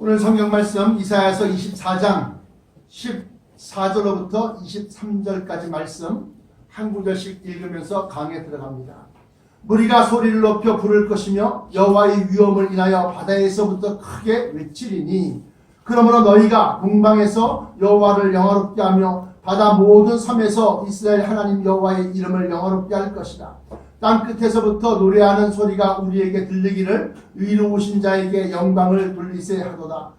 오늘 성경 말씀 이사야서 24장 14절로부터 23절까지 말씀 한 구절씩 읽으면서 강에 들어갑니다. 무리가 소리를 높여 부를 것이며 여호와의 위엄을 인하여 바다에서부터 크게 외치리니 그러므로 너희가 동방에서 여호와를 영화롭게 하며 바다 모든 섬에서 이스라엘 하나님 여호와의 이름을 영화롭게 할 것이다. 땅 끝에서부터 노래하는 소리가 우리에게 들리기를 의로우신 자에게 영광을 돌리세 하도다.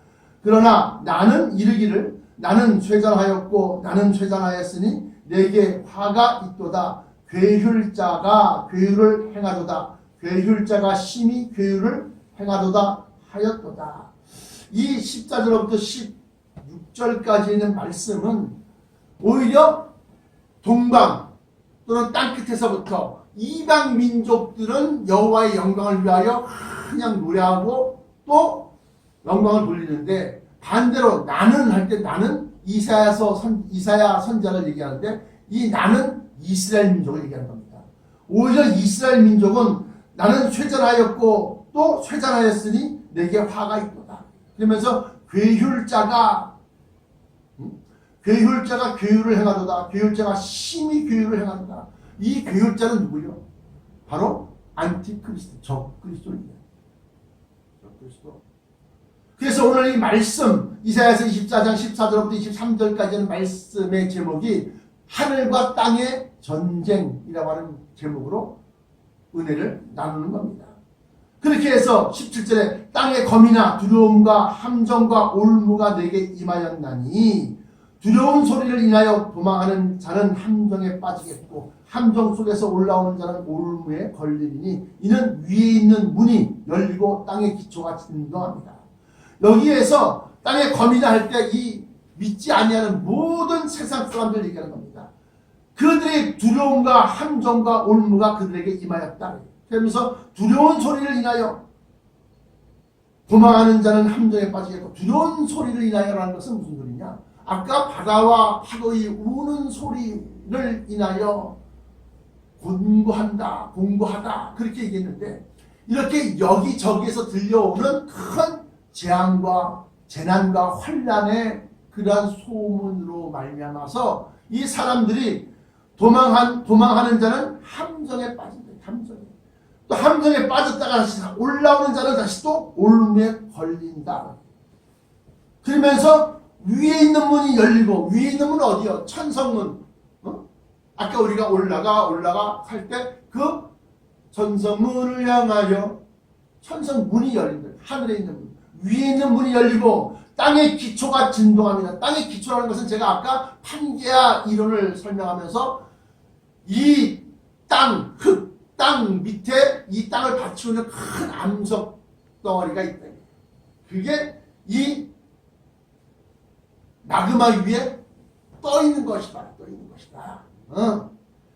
그러나 나는 이르기를 나는 쇠잔하였고 나는 쇠잔하였으니 내게 화가 있도다. 괴휼자가 괴휼을 행하도다. 괴휼자가 심히 괴휼을 행하도다 하였도다. 이 14절부터 16절까지 있는 말씀은 오히려 동방 또는 땅끝에서부터 이방 민족들은 여호와의 영광을 위하여 그냥 노래하고 또 영광을 돌리는데, 반대로 나는 할 때 나는 이사야 선자를 얘기하는데 이 나는 이스라엘 민족을 얘기하는 겁니다. 오히려 이스라엘 민족은 나는 쇠잔하였고 또 쇠잔하였으니 내게 화가 있도다. 그러면서 괴휼자가 괴휼을 행하도다. 괴휼자가 심히 괴휼을 행한다. 이 괴휼자는 누구요? 바로 안티크리스도, 적그리스도입니다. 적그리스도. 그래서 오늘 이 말씀 이사야서 24장 14절부터 23절까지는 말씀의 제목이 하늘과 땅의 전쟁이라고 하는 제목으로 은혜를 나누는 겁니다. 그렇게 해서 17절에 땅의 검이나 두려움과 함정과 올무가 내게 임하였나니 두려운 소리를 인하여 도망하는 자는 함정에 빠지겠고 함정 속에서 올라오는 자는 올무에 걸리리니 이는 위에 있는 문이 열리고 땅의 기초가 진동합니다. 여기에서 땅의 검이나 할 때 이 믿지 아니하는 모든 세상 사람들 얘기하는 겁니다. 그들의 두려움과 함정과 올무가 그들에게 임하였다. 그러면서 두려운 소리를 인하여 도망하는 자는 함정에 빠지겠고, 두려운 소리를 인하여라는 것은 무슨 소리냐? 아까 바다와 파도의 우는 소리를 인하여 공고하다 그렇게 얘기했는데, 이렇게 여기저기에서 들려오는 큰 재앙과 재난과 환난의 그러한 소문으로 말미암아서 이 사람들이 도망하는 자는 함정에 빠진다. 또 함정에 빠졌다가 다시 올라오는 자는 다시 또 올무에 걸린다. 그러면서 위에 있는 문이 열리고, 위에 있는 문은 어디요? 천성문. 아까 우리가 올라가 할 때 그 천성문을 향하여 천성문이 열린다. 하늘에 있는 문. 위에 있는 문이 열리고 땅의 기초가 진동합니다. 땅의 기초라는 것은 제가 아까 판게아 이론을 설명하면서 이 땅, 땅 밑에 이 땅을 받치우는 큰 암석 덩어리가 있다. 그게 이 마그마 위에 떠 있는 것이다.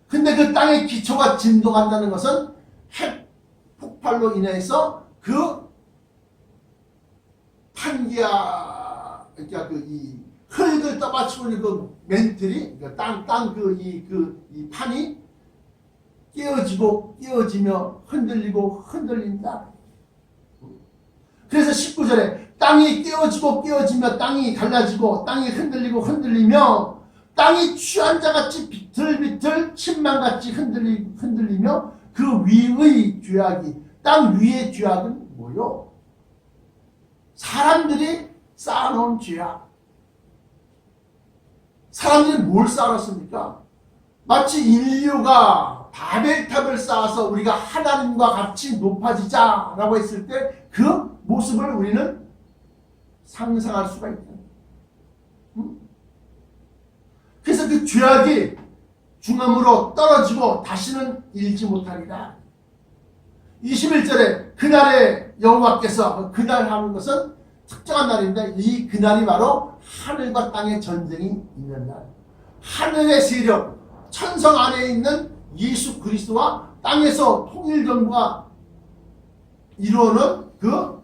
근데 그 땅의 기초가 진동한다는 것은 핵 폭발로 인해서 그 판기야, 그러니까 이 흙을 떠받치우는 그 멘틀이, 이 판이 깨어지며 흔들린다. 그래서 19절에 땅이 깨어지며 땅이 갈라지고 땅이 흔들리며 땅이 취한 자같이 비틀비틀 침망같이 흔들리며 그 위의 죄악이, 땅 위의 죄악은 뭐요? 사람들이 쌓아놓은 죄악. 사람들이 뭘 쌓아놨습니까? 마치 인류가 바벨탑을 쌓아서 우리가 하나님과 같이 높아지자라고 했을 때 그 모습을 우리는 상상할 수가 있다. 그래서 그 죄악이 중앙으로 떨어지고 다시는 일지 못하리라. 21절에 그날에 여호와께서, 그날 하는 것은 특정한 날인데 이 그날이 바로 하늘과 땅의 전쟁이 있는 날. 하늘의 세력, 천성 안에 있는 예수 그리스도와 땅에서 통일정부가 이루어는 그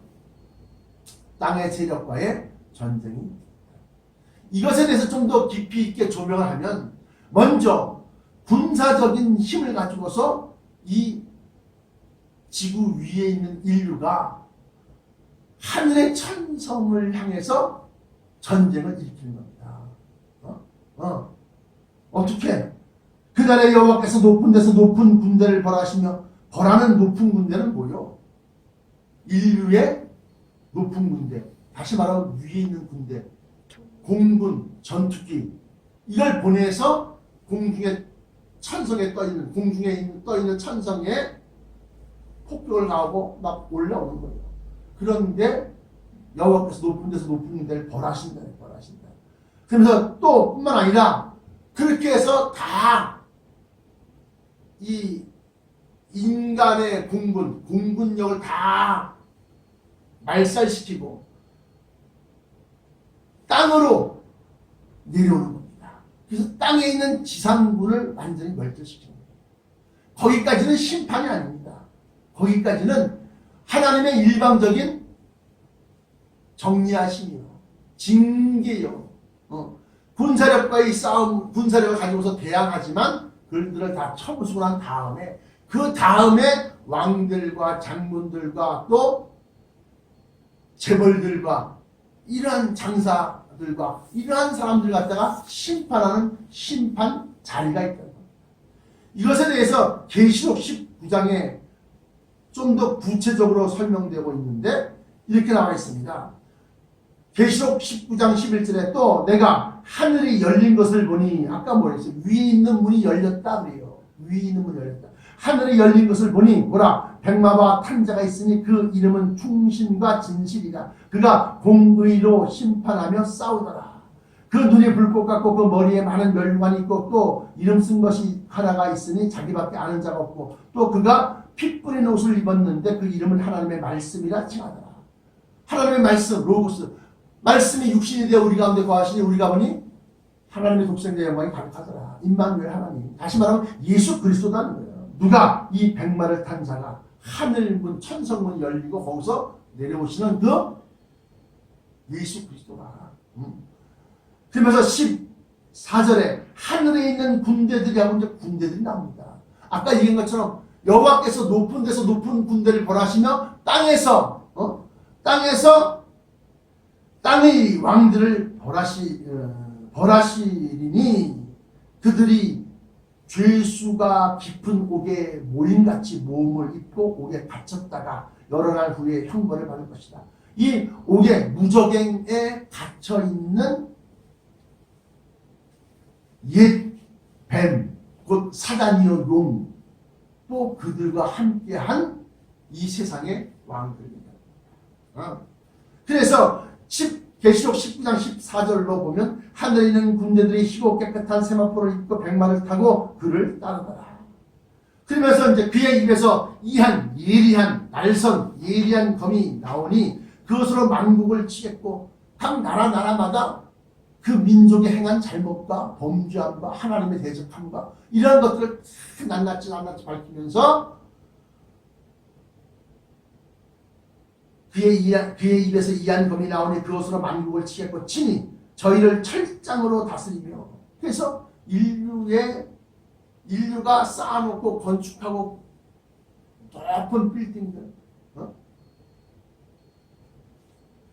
땅의 세력과의 전쟁이. 이것에 대해서 좀 더 깊이 있게 조명을 하면, 먼저 군사적인 힘을 가지고서 이 지구 위에 있는 인류가 하늘의 천성을 향해서 전쟁을 일으키는 겁니다. 어떻게? 그날에 여호와께서 높은 데서 높은 군대를 벌하시며, 벌하는 높은 군대는 뭐요? 인류의 높은 군대, 다시 말하면 위에 있는 군대, 공군, 전투기, 이걸 보내서 공중에 천성에 떠있는, 공중에 떠있는 천성에 폭격을 가하고 막 올라오는 거예요. 그런데 여호와께서 높은 데서 높은 군대를 벌하신다. 그러면서 또 뿐만 아니라 그렇게 해서 다 이 인간의 공군력을 다 말살시키고 땅으로 내려오는 겁니다. 그래서 땅에 있는 지상군을 완전히 멸절시키는 거예요. 거기까지는 심판이 아닙니다. 거기까지는 하나님의 일방적인 정리하심이요, 징계요, 군사력과의 싸움, 군사력을 가지고서 대항하지만 그들을 다 처부수고 난 다음에, 그 다음에 왕들과 장군들과 또 재벌들과 이러한 장사들과 이러한 사람들 갖다가 심판하는 심판 자리가 있다는 겁니다. 이것에 대해서 계시록 19장에 좀 더 구체적으로 설명되고 있는데 이렇게 나와 있습니다. 계시록 19장 11절에 또 내가 하늘이 열린 것을 보니, 아까 뭐랬어요? 위에 있는 문이 열렸다 그래요. 위에 있는 문이 열렸다. 하늘이 열린 것을 보니 보라, 백마와 탄자가 있으니 그 이름은 충신과 진실이다. 그가 공의로 심판하며 싸우더라. 그 눈이 불꽃 같고 그 머리에 많은 멸관이 있고 또 이름 쓴 것이 하나가 있으니 자기밖에 아는 자가 없고, 또 그가 피 뿌린 옷을 입었는데 그 이름은 하나님의 말씀이라 칭하더라. 하나님의 말씀, 로고스, 말씀이 육신이 되어 우리 가운데 거하시니 우리가 보니 하나님의 독생자의 영광이 가득하더라. 임마누엘 하나님, 다시 말하면 예수 그리스도라는 거예요. 누가? 이 백마를 탄 자가 하늘문, 천성문이 열리고 거기서 내려오시는 그 예수 그리스도가. 그러면서 14절에 하늘에 있는 군대들이 하고 이제 군대들이 나옵니다. 아까 얘기한 것처럼 여호와께서 높은 데서 높은 군대를 벌하시며 땅에서 땅의 왕들을 벌하시리니 그들이 죄수가 깊은 옥에 모임같이 몸을 입고 옥에 갇혔다가 여러 날 후에 형벌을 받을 것이다. 이 옥에 무적행에 갇혀있는 옛 뱀, 곧 사단이요 용, 또 그들과 함께한 이 세상의 왕들입니다. 그래서 계시록 19장 14절로 보면 하늘에 있는 군대들이 희고 깨끗한 세마포를 입고 백마를 타고 그를 따르더라. 그러면서 이제 그의 입에서 이한, 예리한, 날선, 예리한 검이 나오니 그것으로 만국을 치겠고 각 나라마다 그 민족이 행한 잘못과 범죄함과 하나님의 대적함과 이러한 것들을 낱낱이 밝히면서 그의 입에서 이한 검이 나오니 그것으로 만국을 치겠고 친히 저희를 철장으로 다스리며. 그래서 인류가 쌓아놓고 건축하고 높은 빌딩들,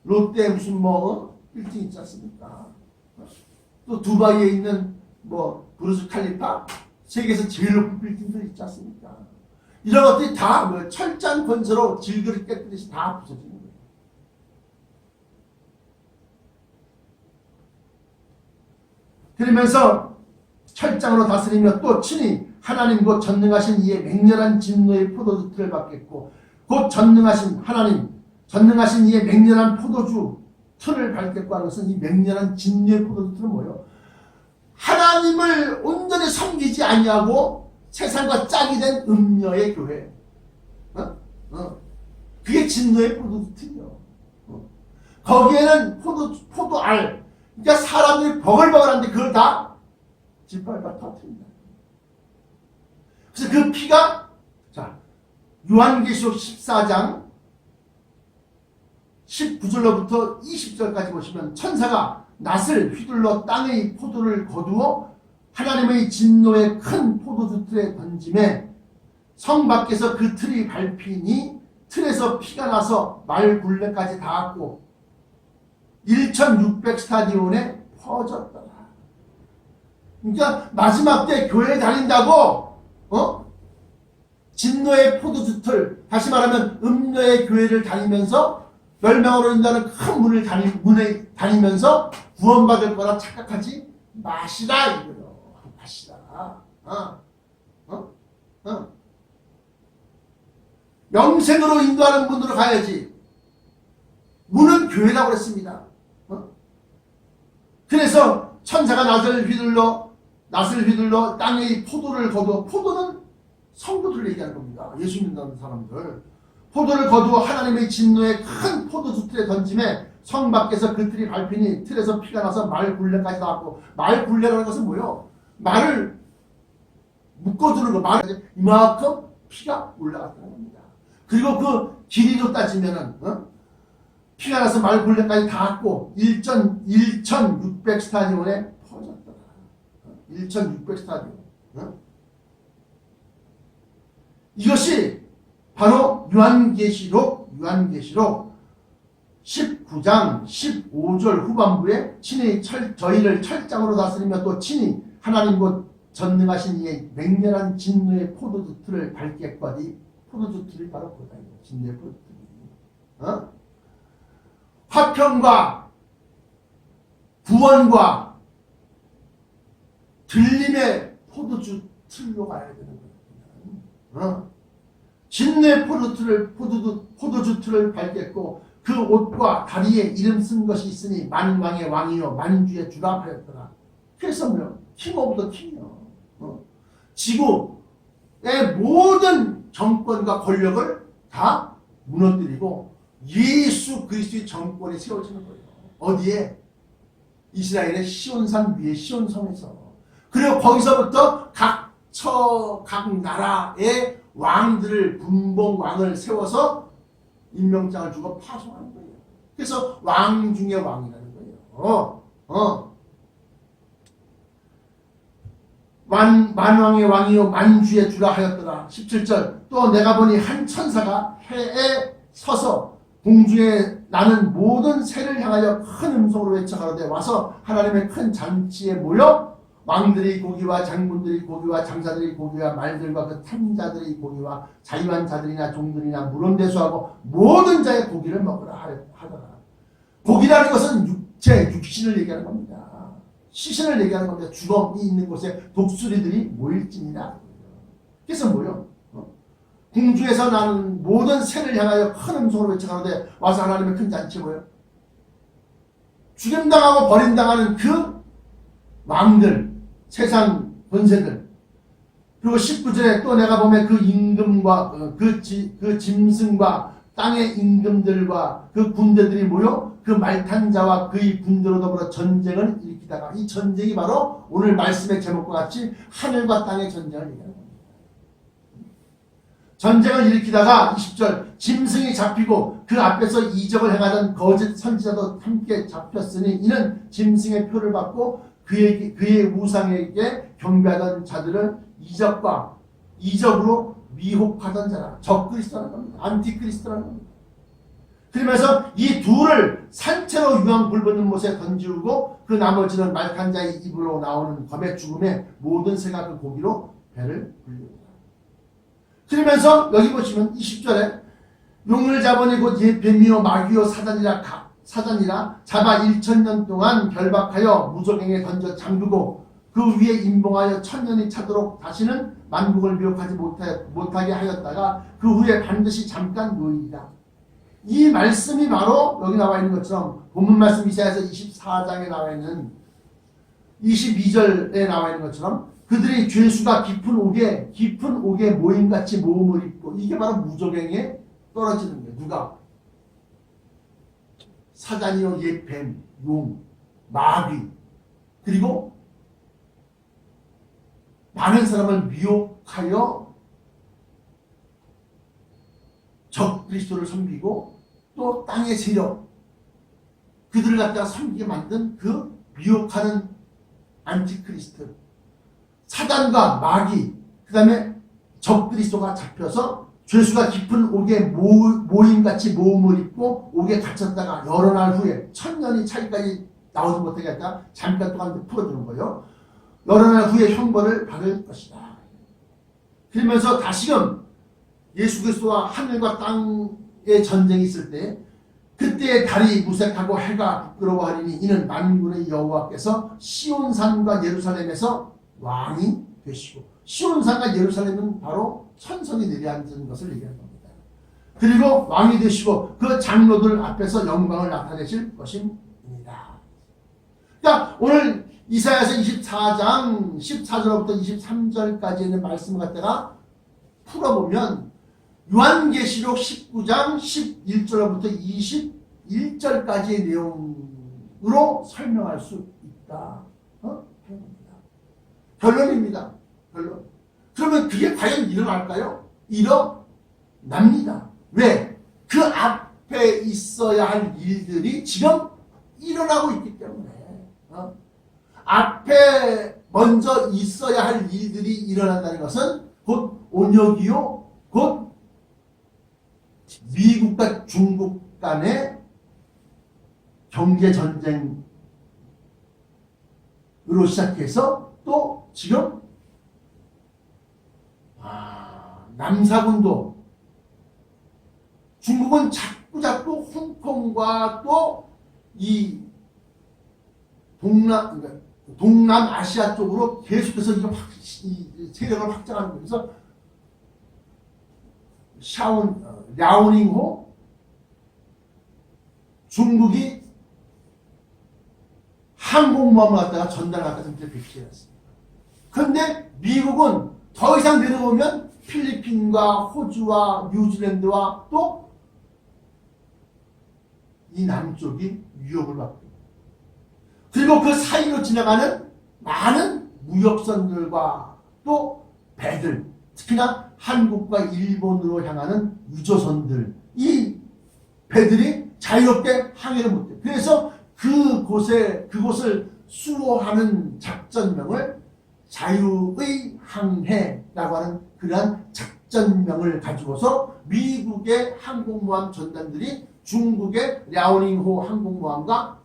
롯데 무슨 빌딩 있지 않습니까? 또 두바이에 있는 부르즈 칼리파, 세계에서 제일 높은 빌딩들 있지 않습니까? 이런 것들이 다 철장 건설로 질그릇 깨뜨리듯이 다 부서지는 거예요. 그러면서 철장으로 다스리며 또 친히 하나님 곧 전능하신 이의 맹렬한 진노의 포도주 틀을 받겠고, 곧 전능하신 하나님, 전능하신 이의 맹렬한 포도주 틀을 밟겠고 하는 것은, 이 맹렬한 진노의 포도주 틀은 뭐예요? 하나님을 온전히 섬기지 아니하고 세상과 짝이 된 음녀의 교회. 그게 진노의 포도주 틀이요. 거기에는 포도알, 그러니까 사람들이 버글버글한데 그걸 다 짓밟아 터뜨린다. 그래서 그 피가, 자, 요한계시록 14장 19절로부터 20절까지 보시면 천사가 낫을 휘둘러 땅의 포도를 거두어 하나님의 진노의 큰 포도주 틀에 던짐에 성 밖에서 그 틀이 밟히니 틀에서 피가 나서 말 굴레까지 닿았고 1600 스타디온에 퍼졌더라. 그러니까 마지막 때 교회 다닌다고 진노의 포도주 틀, 다시 말하면 음녀의 교회를 다니면서 멸망으로 인도하는 큰 문에 다니면서 구원받을 거라 착각하지 마시라 이거요. 마시라. 영생으로 인도하는 문으로 가야지. 문은 교회라고 그랬습니다. 그래서 천사가 낫을 휘둘러 땅에 포도를 거두어, 포도는 성도들을 얘기하는 겁니다. 예수 믿는 사람들. 포도를 거두어 하나님의 진노의 큰 포도주 틀에 던짐에 성 밖에서 그 틀이 밟히니 틀에서 피가 나서 말 굴레까지 나왔고, 말 굴레라는 것은 뭐예요? 말을 묶어주는 거, 말을 이만큼 피가 올라갔다는 겁니다. 그리고 그 길이로 따지면은 피가 나서 말 굴레까지 닿았고 1600 스타디온에 퍼졌더라. 1600 스타디온. 이것이 바로 요한계시록 19장 15절 후반부에 친히 저희를 철장으로 다스리며 또 친히 하나님 곧 전능하신 이의 맹렬한 진노의 포도주 틀을 밟겠거니, 포도주 틀이 바로 그거다. 진노의 포도주 틀이. 화평과 구원과 들림의 포도주 틀로 가야 되는 거예요. 진노의 포도주 틀을 밟겠고 그 옷과 다리에 이름 쓴 것이 있으니 만왕의 왕이요 만주의 주라 하였더라. 그래서 뭐요? 킹 오브 더 킹이요. 지구의 모든 정권과 권력을 다 무너뜨리고 예수 그리스도의 정권이 세워지는 거예요. 어디에? 이스라엘의 시온산 위에 시온성에서. 그리고 거기서부터 각 나라의 왕들을, 분봉왕을 세워서 임명장을 주고 파송하는 거예요. 그래서 왕 중에 왕이라는 거예요. 만왕의 왕이요 만주의 주라 하였더라. 17절 또 내가 보니 한 천사가 해에 서서 공중에 나는 모든 새를 향하여 큰 음성으로 외쳐 가로되 와서 하나님의 큰 잔치에 모여 왕들의 고기와 장군들의 고기와 장사들의 고기와 말들과 그 탐자들의 고기와 자유한 자들이나 종들이나 물론대수하고 모든 자의 고기를 먹으라 하더라. 고기라는 것은 육신을 얘기하는 겁니다. 시신을 얘기하는 겁니다. 죽음이 있는 곳에 독수리들이 모일지니라. 그래서 뭐요? 궁중에서 나는 모든 새를 향하여 큰 음성으로 외쳐가는데 와서 하나님의 큰 잔치에 모여 죽임당하고 버림당하는 그 왕들, 세상 권세들. 그리고 19절에 또 내가 보면 그 임금과 그 짐승과 땅의 임금들과 그 군대들이 모여 그 말탄 자와 그의 군대로 더불어 전쟁을 일으키다가, 이 전쟁이 바로 오늘 말씀의 제목과 같이 하늘과 땅의 전쟁을 얘기하는 겁니다. 전쟁을 일으키다가 20절 짐승이 잡히고 그 앞에서 이적을 행하던 거짓 선지자도 함께 잡혔으니 이는 짐승의 표를 받고 그의 우상에게 경배하던 자들을 이적으로 미혹하던 자라. 적그리스도라는 겁니다. 안티크리스도라는 겁니다. 그러면서 이 둘을 산채로 유황 불붙는 못에 던지우고 그 나머지는 말탄 자의 입으로 나오는 검의 죽음에 모든 새가 그 고기로 배를 불립니다. 그러면서 여기 보시면 20절에 용을 잡으니 곧 뱀이요 마귀요 사단이라 잡아 1000년 동안 결박하여 무저갱에 던져 잠그고 그 위에 임봉하여 1000년이 차도록 다시는 만국을 미혹하지 못하게 하였다가 그 후에 반드시 잠깐 놓이리라. 이 말씀이 바로 여기 나와 있는 것처럼 본문 말씀 이사야서 24장에 나와 있는 22절에 나와 있는 것처럼 그들의 죄수가 깊은 옥에 모임같이 모음을 입고, 이게 바로 무저갱에 떨어지는 거예요. 누가? 사단이요 옛 뱀, 용, 마귀, 그리고 많은 사람을 미혹하여 적 그리스도를 섬기고 또 땅의 세력, 그들을 갖다가 섬기게 만든 그 미혹하는 안티크리스트, 사단과 마귀, 그 다음에 적 그리스도가 잡혀서 죄수가 깊은 옥에 모임같이 모음을 입고 옥에 갇혔다가 여러 날 후에 천년이 차기까지 나오지 못하게 하다가 잠깐 동안 풀어주는 거예요. 여러 날 후에 형벌을 받을 것이다. 그러면서 다시금 예수 그리스도와 하늘과 땅의 전쟁이 있을 때 그때의 달이 무색하고 해가 부끄러워하리니 이는 만군의 여호와께서 시온산과 예루살렘에서 왕이 되시고, 시온산과 예루살렘은 바로 천성이 내려앉은 것을 얘기하는 겁니다. 그리고 왕이 되시고 그 장로들 앞에서 영광을 나타내실 것입니다. 그러니까 오늘 이사야서 24장 14절부터 23절까지 있는 말씀을 갖다가 풀어보면 요한계시록 19장 11절부터 21절까지의 내용으로 설명할 수 있다. 결론입니다. 결론. 그러면 그게 과연 일어날까요? 일어납니다. 왜? 그 앞에 있어야 할 일들이 지금 일어나고 있기 때문에. 앞에 먼저 있어야 할 일들이 일어난다는 것은 곧 온역이요, 곧 미국과 중국 간의 경제전쟁으로 시작해서 또 지금 남사군도, 중국은 자꾸 홍콩과 또 이 동남아시아 쪽으로 계속해서 이 세력을 확장하는 거예요. 그래서 랴오닝호 중국이 항공모함을 갖다가 전달하다가 배치해놨습니다. 그런데 미국은 더 이상 내려오면 필리핀과 호주와 뉴질랜드와 또 이 남쪽이 위협을 받고, 그리고 그 사이로 지나가는 많은 무역선들과 또 배들, 특히나 한국과 일본으로 향하는 유조선들, 이 배들이 자유롭게 항해를 못해요. 그래서 그곳을 수호하는 작전명을 자유의 항해라고 하는 그러한 작전명을 가지고서 미국의 항공모함 전단들이 중국의 랴오닝호 항공모함과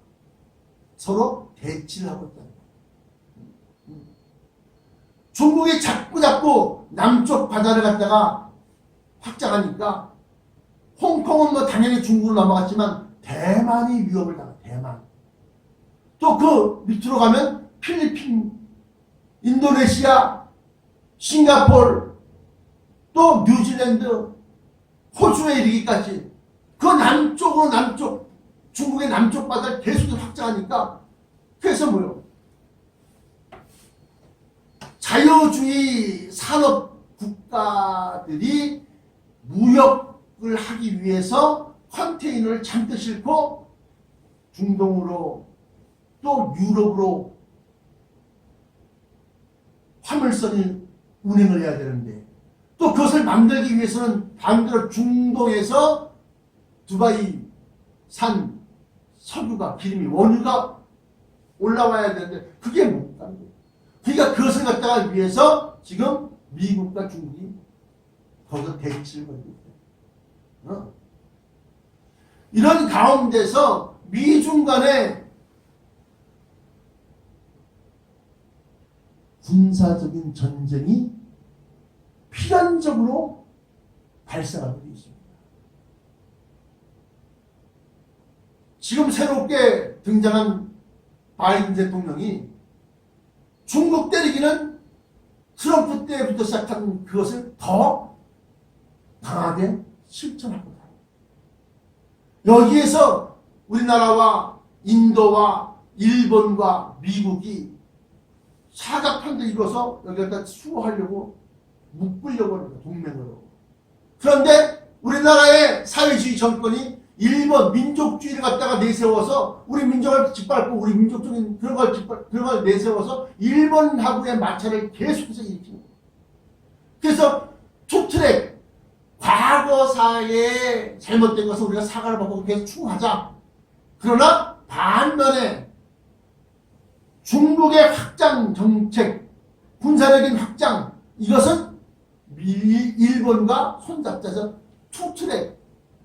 서로 대치를 하고 있다는 거예요. 중국이 자꾸 남쪽 바다를 갖다가 확장하니까 홍콩은 뭐 당연히 중국으로 넘어갔지만 대만이 위협을 당해요. 대만. 또 그 밑으로 가면 필리핀, 인도네시아, 싱가포르, 또 뉴질랜드, 호주에 이르기까지 그 남쪽 중국의 남쪽 바다를 계속 확장하니까, 그래서 뭐요? 자유주의 산업 국가들이 무역을 하기 위해서 컨테이너를 잔뜩 싣고 중동으로 또 유럽으로 화물선이 운행을 해야 되는데, 또 그것을 만들기 위해서는 반대로 중동에서 두바이 산 석유가, 기름이, 원유가 올라와야 되는데 그게 못 가는 거예요. 그러니까 그것을 갖다가 위해서 지금 미국과 중국이 거기서 대치를 벌이고 있어요. 이런 가운데서 미중 간의 군사적인 전쟁이 필연적으로 발생하고 있습니다. 지금 새롭게 등장한 바이든 대통령이 중국 때리기는 트럼프 때부터 시작한 그것을 더 강하게 실천하고 있다. 여기에서 우리나라와 인도와 일본과 미국이 사각편도 이뤄서 여기다 수호하려고 묶으려고 합니다. 동맹으로. 그런데 우리나라의 사회주의 정권이 일본 민족주의를 갖다가 내세워서 우리 민족을 짓밟고 우리 민족적인 그런 걸 내세워서 일본하고의 마찰을 계속해서 일으키는 거예요. 그래서 투트랙, 과거사에 잘못된 것을 우리가 사과를 받고 계속 추구하자. 그러나 반면에 중국의 확장 정책, 군사력인 확장, 이것은 일본과 손잡자서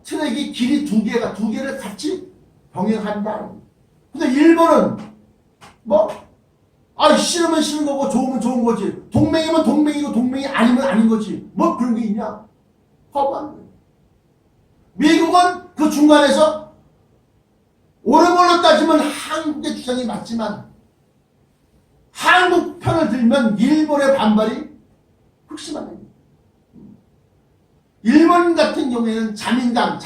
트랙이 길이 두 개를 같이 병행한다. 근데 일본은 뭐 싫으면 싫은 거고 좋으면 좋은 거지. 동맹이면 동맹이고 동맹이 아니면 아닌 거지. 뭐 그런 게 있냐? 허무한 거예요. 미국은 그 중간에서 옳은 걸로 따지면 한국의 주장이 맞지만 한국 편을 들면 일본의 반발이 극심한 거예요. 일본 같은 경우에는 자민당,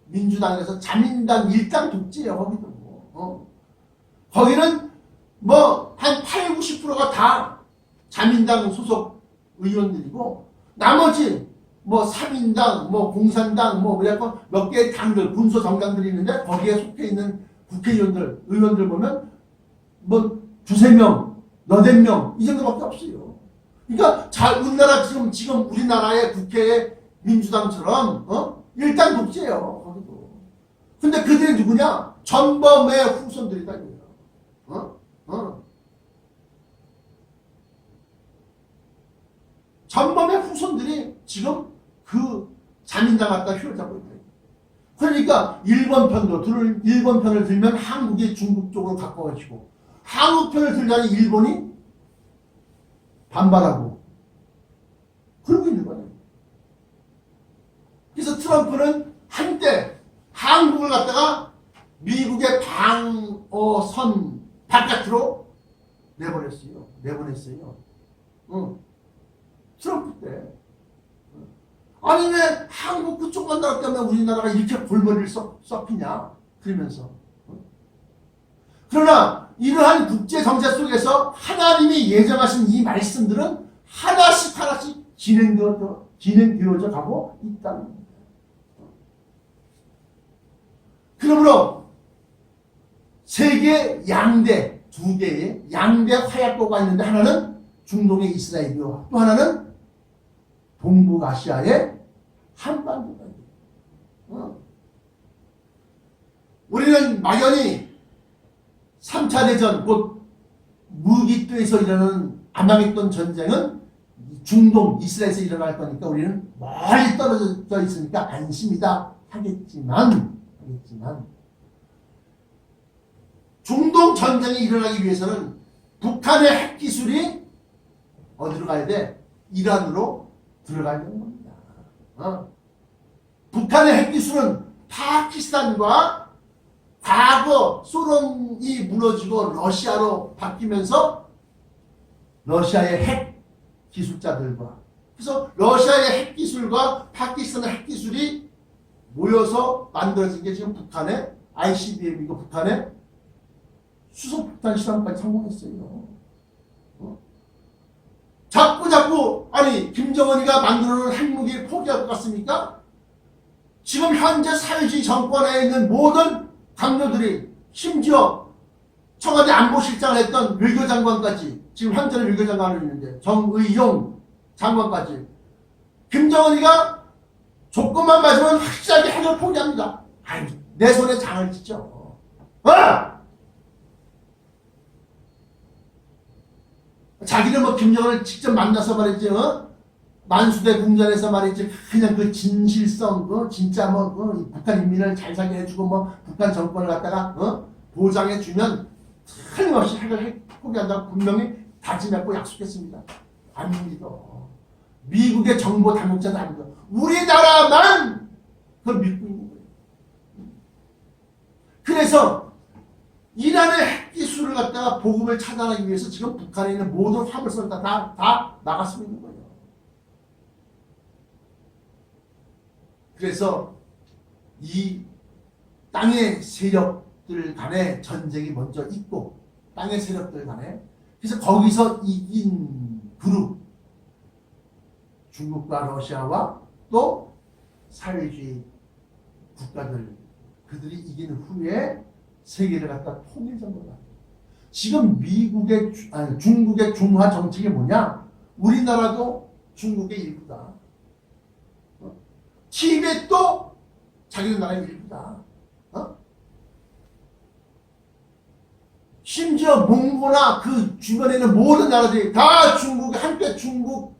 민주당에서 자민당 일당 독재예요. 거기도 거기는 뭐 한 8, 90%가 다 자민당 소속 의원들이고 나머지 뭐 사민당, 뭐 공산당, 뭐 몇 개의 당들, 군소 정당들이 있는데 거기에 속해 있는 국회의원들, 의원들 보면 뭐 두세 명, 여덟 명 이 정도밖에 없어요. 그러니까 우리나라 지금 우리나라의 국회의 민주당처럼 일당 독재예요. 거기도. 근데 그들이 누구냐? 전범의 후손들이다 이거예요. 전범의 후손들이 지금 그 자민당 갖다 휘어잡고 있다. 그러니까 일본 편을 들면 한국이 중국 쪽으로 가까워지고 한국 편을 들자니 일본이 반발하고 그러고 있는 거예요. 그래서 트럼프는 한때 한국을 갖다가 미국의 방어선 바깥으로 내보냈어요. 트럼프 때. 아니 왜 한국 그쪽 간다고 때문에 우리나라가 이렇게 골머리를 썩히냐 그러면서. 그러나 이러한 국제 정세 속에서 하나님이 예정하신 이 말씀들은 하나씩 진행되어져 가고 있다는 겁니다. 그러므로 세계 양대, 두 개의 양대 화약고가 있는데 하나는 중동의 이스라엘이고 또 하나는 동북아시아의 한반도가 있습니다. 우리는 막연히 3차 대전 곧 무기토에서 일어나는 아마겟돈 전쟁은 중동 이스라엘에서 일어날 거니까 우리는 멀리 떨어져 있으니까 안심이다 하겠지만 중동 전쟁이 일어나기 위해서는 북한의 핵기술이 어디로 가야 돼? 이란으로 들어가야 되는 겁니다. 북한의 핵기술은 파키스탄과 과거 소련이 무너지고 러시아로 바뀌면서 러시아의 핵 기술자들과 그래서 러시아의 핵기술과 파키스탄의 핵기술이 모여서 만들어진 게 지금 북한의 ICBM이고 북한의 수소폭탄 실험까지 성공했어요. 자꾸 아니 김정은이가 만들어놓은 핵무기를 포기할 것 같습니까? 지금 현재 사회주의 정권에 있는 모든 강요들이 심지어 청와대 안보실장을 했던 외교장관까지 지금 현재는 외교장관을 있는데 정의용 장관까지 김정은이가 조건만 맞으면 확실하게 핵을 포기합니다. 아니, 내 손에 장을 짓죠. 자기는 뭐 김정은을 직접 만나서 말이지, 만수대 궁전에서 말이지, 그냥 그 진실성, 진짜 북한 인민을 잘 살게 해주고 북한 정권을 갖다가, 보장해주면 틀림없이 핵을 포기한다고 분명히 다짐했고 약속했습니다. 안 믿어. 미국의 정보 당국자도 안 믿어. 우리나라만 그걸 믿고 있는 거예요. 그래서 이란의 핵기술을 갖다가 보급을 차단하기 위해서 지금 북한에 있는 모든 화물선을 다 나갔으면 있는 거예요. 그래서 이 땅의 세력들 간의 전쟁이 먼저 있고 땅의 세력들 간에 그래서 거기서 이긴 그룹 중국과 러시아와 또 사회주의 국가들 그들이 이긴 후에 세계를 갖다 통일정부다. 지금 중국의 중화 정책이 뭐냐? 우리나라도 중국의 일부다. 티벳도 자기 나라의 일부다. 심지어 몽고나 그 주변에 있는 모든 나라들이 다 한때 중국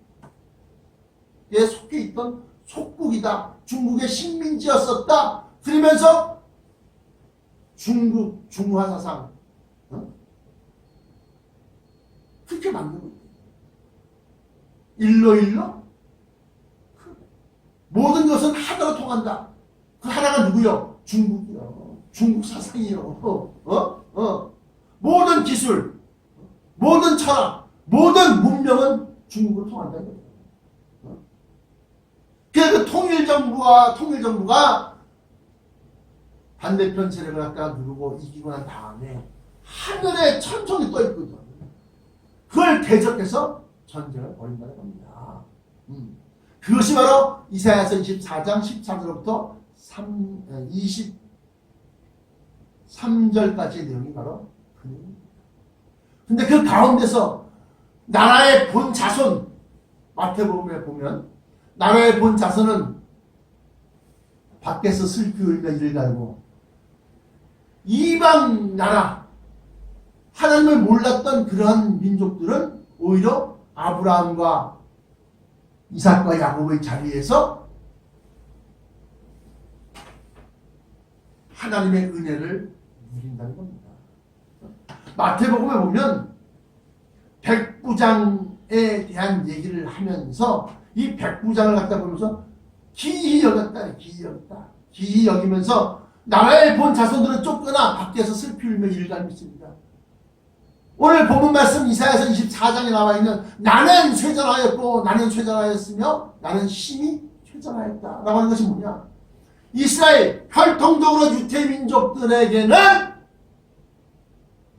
속해 있던 속국이다. 중국의 식민지였었다. 그러면서 중국 중화 사상 그렇게 만든 거예요. 일로 모든 것은 하나로 통한다. 그 하나가 누구요? 중국이요. 중국 사상이요. 모든 기술, 모든 철학, 모든 문명은 중국으로 통한다는 거예요. 그래서 통일정부가 반대편 세력을 갖다 누르고 이기고 난 다음에 하늘에 천성이 떠 있거든. 그걸 대적해서 전쟁을 벌인다는 겁니다. 그것이 바로 이사야서 24장 14절부터 23절까지의 내용이 바로 그 내용입니다. 근데 그 가운데서 나라의 본 자손, 마태복음에 보면 나라의 본 자손은 밖에서 슬피 울며 이를 갈고 이방 나라, 하나님을 몰랐던 그러한 민족들은 오히려 아브라함과 이삭과 야곱의 자리에서 하나님의 은혜를 누린다는 겁니다. 마태복음에 보면 백부장에 대한 얘기를 하면서 이 백부장을 갖다 보면서 기이 여겼다. 기이 여기면서 나라의 본 자손들은 쫓겨나 밖에서 슬피 울며 이를 갈고 있습니다. 오늘 본문 말씀 이사야서 24장에 나와 있는 나는 쇠잔하였고 나는 쇠잔하였으며 나는 심히 쇠잔하였다 라고 하는 것이 뭐냐? 이스라엘 혈통적으로 유태민족들에게는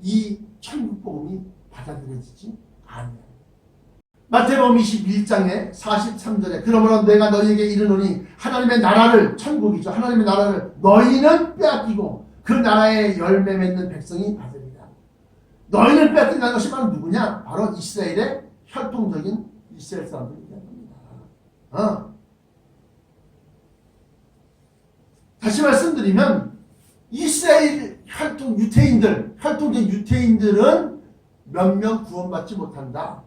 이 천국복음이 받아들여지지 않아요. 마태복음 21장에 43절에 그러므로 내가 너희에게 이르노니 하나님의 나라를, 천국이죠, 하나님의 나라를 너희는 빼앗기고 그 나라의 열매 맺는 백성이 받으리라. 너희는 빼앗긴다는 것이 바로 누구냐? 바로 이스라엘의 혈통적인 이스라엘 사람들이 얘기하는 겁니다. 다시 말씀드리면 이스라엘 혈통적 유태인들은 몇 명 구원받지 못한다.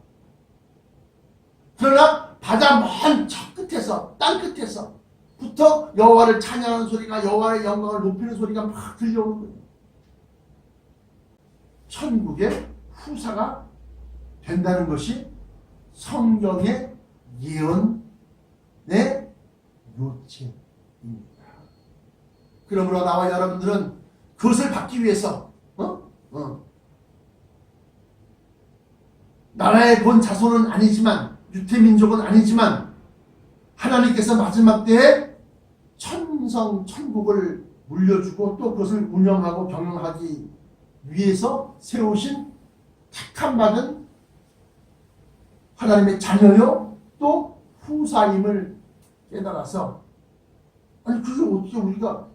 그러나 바다 먼 저 끝에서, 땅 끝에서부터 여호와를 찬양하는 소리가, 여호와의 영광을 높이는 소리가 막 들려오는 거예요. 천국의 후사가 된다는 것이 성경의 예언의 요체입니다. 그러므로 나와 여러분들은 그것을 받기 위해서 나라의 본 자손은 아니지만, 유태민족은 아니지만 하나님께서 마지막 때에 천국을 물려주고 또 그것을 운영하고 경영하기 위해서 세우신 택함받은 하나님의 자녀요 또 후사임을 깨달아서, 아니 그게 어떻게 우리가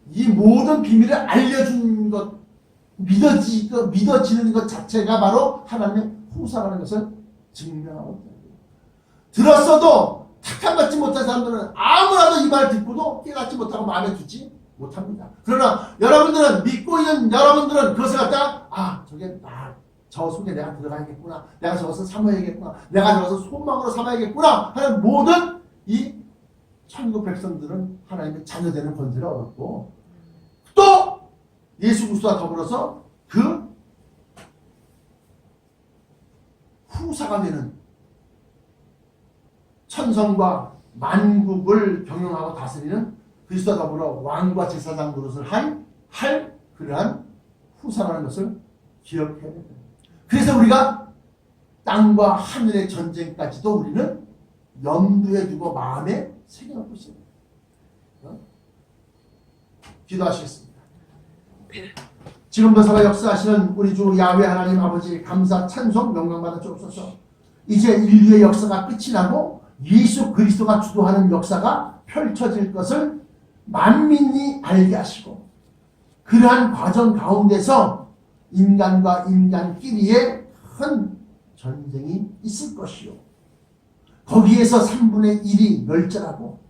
이 모든 비밀을 알려준 것, 믿어지는 것 자체가 바로 하나님의 후사라는 것을 증명하고 있다. 들었어도 택함받지 못한 사람들은 아무라도 이 말을 듣고도 깨닫지 못하고 마음에 두지 못합니다. 그러나 여러분들은, 믿고 있는 여러분들은 그것을 갖다가 저 속에 내가 들어가야겠구나, 내가 저것을 삼아야겠구나, 내가 저것을 소망으로 삼아야겠구나 하는 모든 이 천국 백성들은 하나님의 자녀되는 권세를 얻었고, 또 예수 그리스도와 더불어서 그 후사가 되는, 천성과 만국을 경영하고 다스리는 그리스도와 더불어 왕과 제사장 노릇을 할 그러한 후사라는 것을 기억해야 됩니다. 그래서 우리가 땅과 하늘의 전쟁까지도 우리는 염두에 두고 마음에 새겨놓고 있습니다. 기도하시겠습니다. 지금도 살아 역사하시는 우리 주 야훼 하나님 아버지, 감사 찬송 영광받아 주옵소서. 이제 인류의 역사가 끝이 나고 예수 그리스도가 주도하는 역사가 펼쳐질 것을 만민이 알게 하시고, 그러한 과정 가운데서 인간과 인간끼리의 큰 전쟁이 있을 것이요, 거기에서 3분의 1이 멸절하고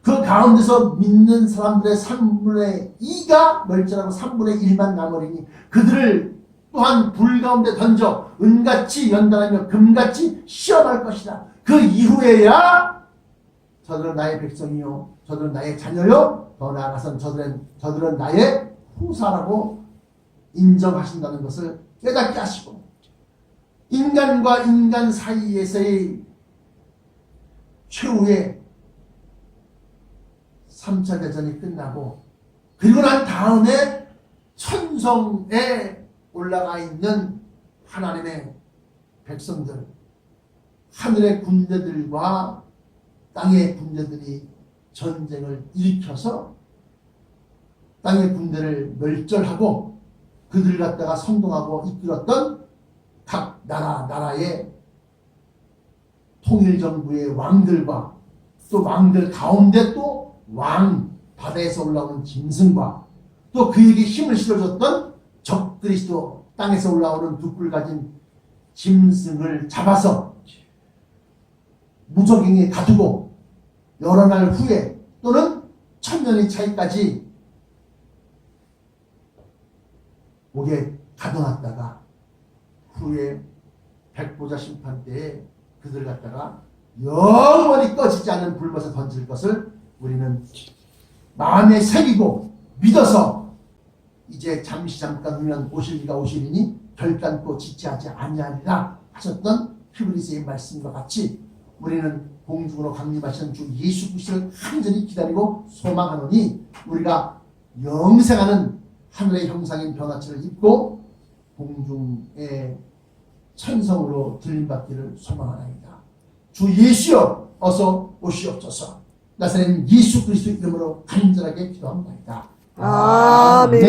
그 가운데서 믿는 사람들의 3분의 2가 멸절하고 3분의 1만 남으리니 그들을 또한 불 가운데 던져 은같이 연단하며 금같이 시험할 것이다. 그 이후에야 저들은 나의 백성이요 저들은 나의 자녀요 더 나아가선 저들은 나의 후사라고 인정하신다는 것을 깨닫게 하시고 인간과 인간 사이에서의 최후의 3차 대전이 끝나고 그리고 난 다음에 천성에 올라가 있는 하나님의 백성들 하늘의 군대들과 땅의 군대들이 전쟁을 일으켜서 땅의 군대를 멸절하고 그들 갖다가 선동하고 이끌었던 각 나라의 통일정부의 왕들과 또 왕들 가운데 또 왕 바다에서 올라오는 짐승과 또 그에게 힘을 실어줬던 적그리스도 땅에서 올라오는 두 뿔 가진 짐승을 잡아서 무적행에 가두고 여러 날 후에 또는 천년의 차이까지 목에 가둬놨다가 후에 백보자 심판 때에 그들 갖다가 영원히 꺼지지 않는 불못에 던질 것을 우리는 마음에 새기고 믿어서 이제 잠깐 후면 오실 이가 오시리니 결단코 지체하지 아니하리라 하셨던 히브리서의 말씀과 같이 우리는 공중으로 강림하신 주 예수 그리스도를 간절히 기다리고 소망하노니 우리가 영생하는 하늘의 형상인 변화체를 입고 공중의 천성으로 들림받기를 소망하나이다. 주 예수여 어서 오시옵소서. 나사렛 예수 그리스도 이름으로 간절하게 기도합니다. 아멘.